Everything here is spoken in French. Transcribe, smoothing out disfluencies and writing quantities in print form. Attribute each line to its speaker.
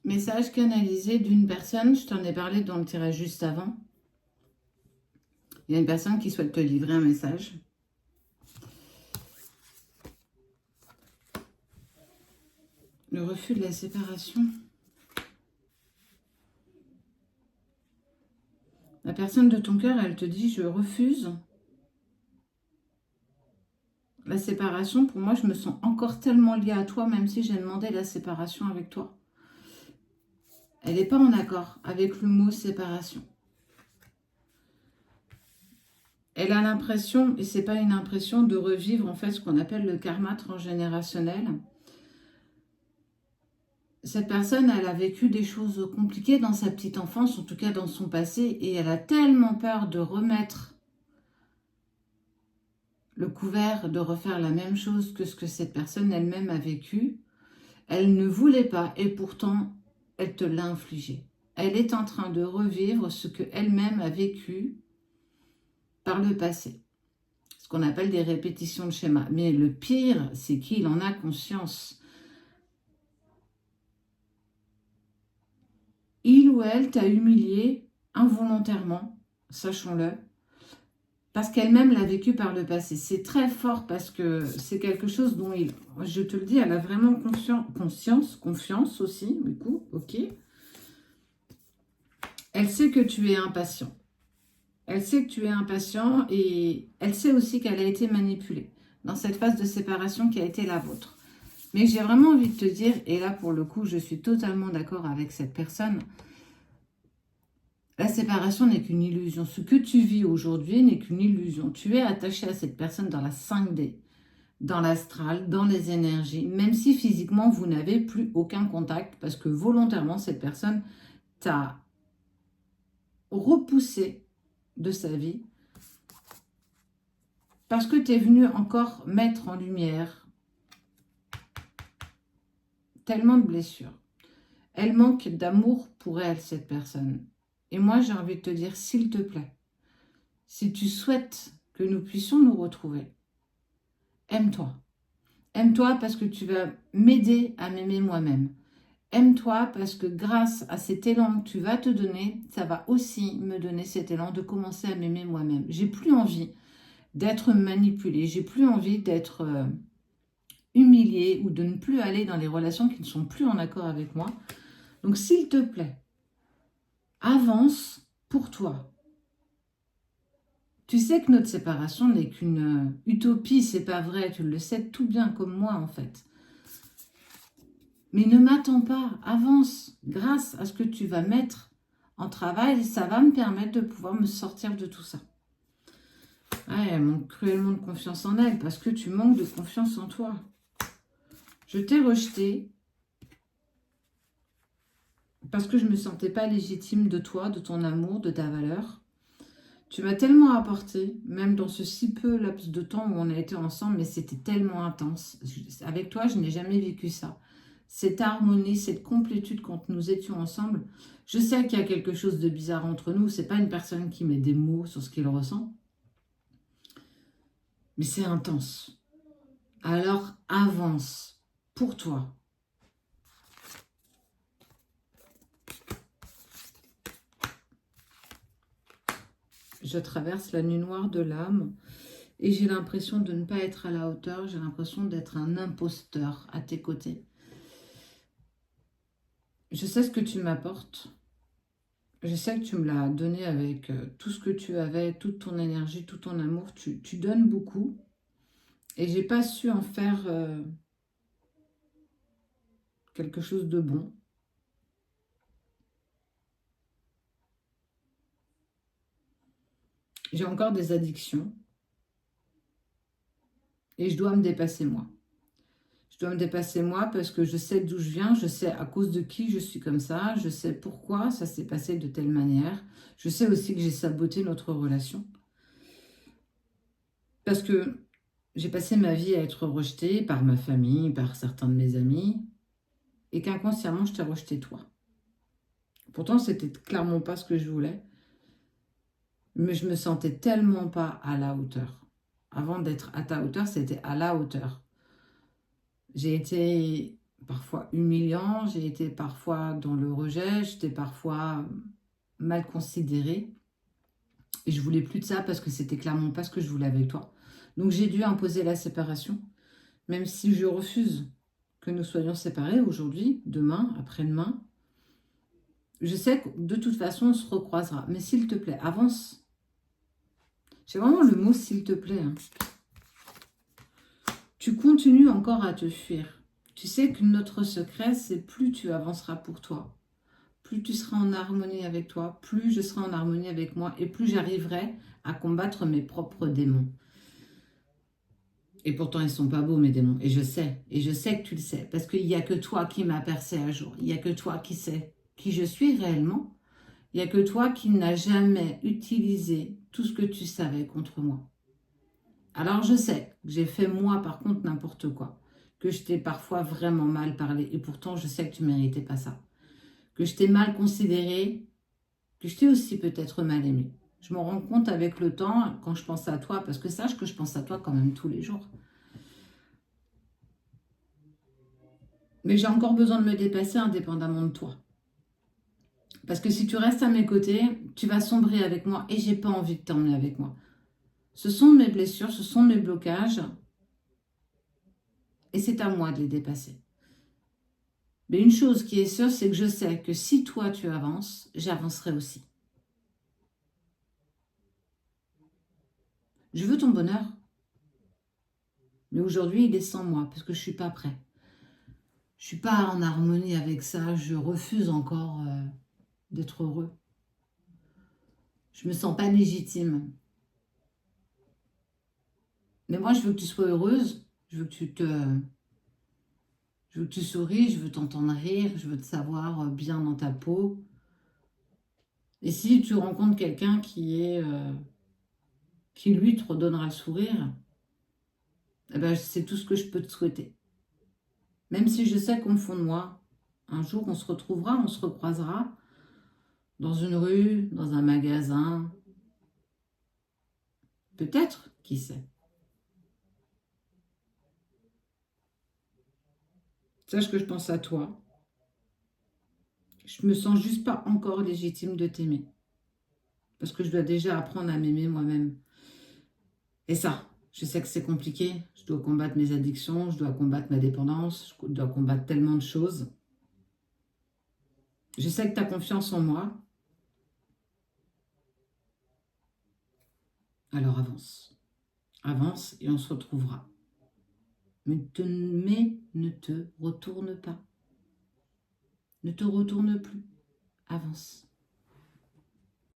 Speaker 1: Message canalisé d'une personne, je t'en ai parlé dans le tirage juste avant. Il y a une personne qui souhaite te livrer un message. Le refus de la séparation. La personne de ton cœur, elle te dit, je refuse la séparation. Pour moi, je me sens encore tellement liée à toi, même si j'ai demandé la séparation avec toi. Elle n'est pas en accord avec le mot séparation. Elle a l'impression, et ce n'est pas une impression, de revivre en fait ce qu'on appelle le karma transgénérationnel. Cette personne, elle a vécu des choses compliquées dans sa petite enfance, en tout cas dans son passé, et elle a tellement peur de remettre le couvert, de refaire la même chose que ce que cette personne elle-même a vécu. Elle ne voulait pas, et pourtant, elle te l'a infligé. Elle est en train de revivre ce qu'elle-même a vécu par le passé. Ce qu'on appelle des répétitions de schémas. Mais le pire, c'est qu'il en a conscience. Il ou elle t'a humilié involontairement, sachons-le, parce qu'elle-même l'a vécu par le passé. C'est très fort parce que c'est quelque chose dont je te le dis, elle a vraiment confiance aussi, du coup, ok. Elle sait que tu es impatient. Elle sait que tu es impatient et elle sait aussi qu'elle a été manipulée dans cette phase de séparation qui a été la vôtre. Mais j'ai vraiment envie de te dire, et là pour le coup, je suis totalement d'accord avec cette personne, la séparation n'est qu'une illusion. Ce que tu vis aujourd'hui n'est qu'une illusion. Tu es attaché à cette personne dans la 5D, dans l'astral, dans les énergies, même si physiquement vous n'avez plus aucun contact parce que volontairement cette personne t'a repoussé de sa vie parce que tu es venu encore mettre en lumière tellement de blessures. Elle manque d'amour pour elle, cette personne. Et moi, j'ai envie de te dire, s'il te plaît, si tu souhaites que nous puissions nous retrouver, aime-toi. Aime-toi parce que tu vas m'aider à m'aimer moi-même. Aime-toi parce que grâce à cet élan que tu vas te donner, ça va aussi me donner cet élan de commencer à m'aimer moi-même. J'ai plus envie d'être manipulée, j'ai plus envie d'être humiliée ou de ne plus aller dans les relations qui ne sont plus en accord avec moi. Donc s'il te plaît, avance pour toi. Tu sais que notre séparation n'est qu'une utopie, c'est pas vrai, tu le sais tout bien comme moi en fait. Mais ne m'attends pas, avance. Grâce à ce que tu vas mettre en travail, ça va me permettre de pouvoir me sortir de tout ça. Ah, elle manque cruellement de confiance en elle parce que tu manques de confiance en toi. Je t'ai rejeté parce que je ne me sentais pas légitime de toi, de ton amour, de ta valeur. Tu m'as tellement apporté, même dans ce si peu laps de temps où on a été ensemble, mais c'était tellement intense. Avec toi, je n'ai jamais vécu ça. Cette harmonie, cette complétude quand nous étions ensemble. Je sais qu'il y a quelque chose de bizarre entre nous. C'est pas une personne qui met des mots sur ce qu'il ressent. Mais c'est intense. Alors avance pour toi. Je traverse la nuit noire de l'âme et j'ai l'impression de ne pas être à la hauteur. J'ai l'impression d'être un imposteur à tes côtés. Je sais ce que tu m'apportes. Je sais que tu me l'as donné avec tout ce que tu avais, toute ton énergie, tout ton amour. Tu donnes beaucoup. Et j'ai pas su en faire quelque chose de bon. J'ai encore des addictions. Et je dois me dépasser moi. Je dois me dépasser moi parce que je sais d'où je viens, je sais à cause de qui je suis comme ça, je sais pourquoi ça s'est passé de telle manière. Je sais aussi que j'ai saboté notre relation. Parce que j'ai passé ma vie à être rejetée par ma famille, par certains de mes amis, et qu'inconsciemment, je t'ai rejeté toi. Pourtant, c'était clairement pas ce que je voulais, mais je me sentais tellement pas à la hauteur. Avant d'être à ta hauteur, c'était à la hauteur. J'ai été parfois humiliant, j'ai été parfois dans le rejet, j'étais parfois mal considérée. Et je voulais plus de ça parce que c'était clairement pas ce que je voulais avec toi. Donc j'ai dû imposer la séparation, même si je refuse que nous soyons séparés aujourd'hui, demain, après-demain. Je sais que de toute façon, on se recroisera. Mais s'il te plaît, avance. J'ai vraiment le mot s'il te plaît. Hein. Tu continues encore à te fuir. Tu sais que notre secret, c'est plus tu avanceras pour toi, plus tu seras en harmonie avec toi, plus je serai en harmonie avec moi et plus j'arriverai à combattre mes propres démons. Et pourtant, ils sont pas beaux, mes démons. Et je sais que tu le sais, parce qu'il n'y a que toi qui m'as percé à jour. Il n'y a que toi qui sais qui je suis réellement. Il n'y a que toi qui n'as jamais utilisé tout ce que tu savais contre moi. Alors je sais que j'ai fait moi, par contre, n'importe quoi. Que je t'ai parfois vraiment mal parlé. Et pourtant, je sais que tu ne méritais pas ça. Que je t'ai mal considéré, que je t'ai aussi peut-être mal aimé. Je m'en rends compte avec le temps, quand je pense à toi, parce que sache que je pense à toi quand même tous les jours. Mais j'ai encore besoin de me dépasser indépendamment de toi. Parce que si tu restes à mes côtés, tu vas sombrer avec moi et j'ai pas envie de t'emmener avec moi. Ce sont mes blessures, ce sont mes blocages et c'est à moi de les dépasser. Mais une chose qui est sûre, c'est que je sais que si toi tu avances, j'avancerai aussi. Je veux ton bonheur. Mais aujourd'hui, il est sans moi parce que je ne suis pas prêt. Je ne suis pas en harmonie avec ça. Je refuse encore d'être heureux. Je ne me sens pas légitime. Mais moi, je veux que tu sois heureuse. Je veux que je veux que tu souris. Je veux t'entendre rire. Je veux te savoir bien dans ta peau. Et si tu rencontres quelqu'un qui lui te redonnera le sourire, eh ben, c'est tout ce que je peux te souhaiter. Même si je sais qu'au fond de moi, un jour on se retrouvera, on se recroisera dans une rue, dans un magasin. Peut-être, qui sait. Sache que je pense à toi. Je me sens juste pas encore légitime de t'aimer. Parce que je dois déjà apprendre à m'aimer moi-même. Et ça, je sais que c'est compliqué. Je dois combattre mes addictions, je dois combattre ma dépendance, je dois combattre tellement de choses. Je sais que tu as confiance en moi. Alors avance. Avance et on se retrouvera. Mais ne te retourne pas. Ne te retourne plus. Avance.